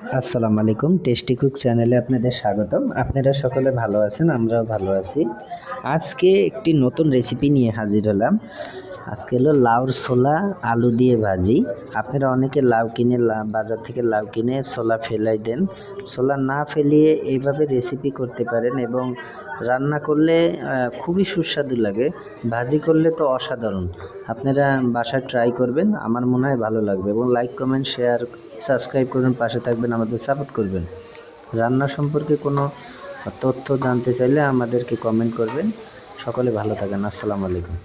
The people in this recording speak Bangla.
আসসালামু আলাইকুম। টেস্টি কুক চ্যানেলে আপনাদের স্বাগতম। আপনারা সকলে ভালো আছেন, আমরাও ভালো আছি। আজকে একটি নতুন রেসিপি নিয়ে হাজির হলাম। আজকে হলো লাউর ছোলা আলু দিয়ে ভাজি। আপনারা অনেকে লাউ কিনে বাজার থেকে লাউ কিনে ছোলা ফেলাই দেন। ছোলা না ফেলিয়ে এইভাবে রেসিপি করতে পারেন এবং রান্না করলে খুবই সুস্বাদু লাগে। ভাজি করলে তো অসাধারণ। আপনারা বাসায় ট্রাই করবেন, আমার মনে হয় ভালো লাগবে এবং লাইক, কমেন্ট, শেয়ার, সাবস্ক্রাইব করবেন, পাশে থাকবেন, আমাদের সাপোর্ট করবেন। রান্না সম্পর্কে কোনো তথ্য জানতে চাইলে আমাদেরকে কমেন্ট করবেন। সকলে ভালো থাকেন। আসসালামু আলাইকুম।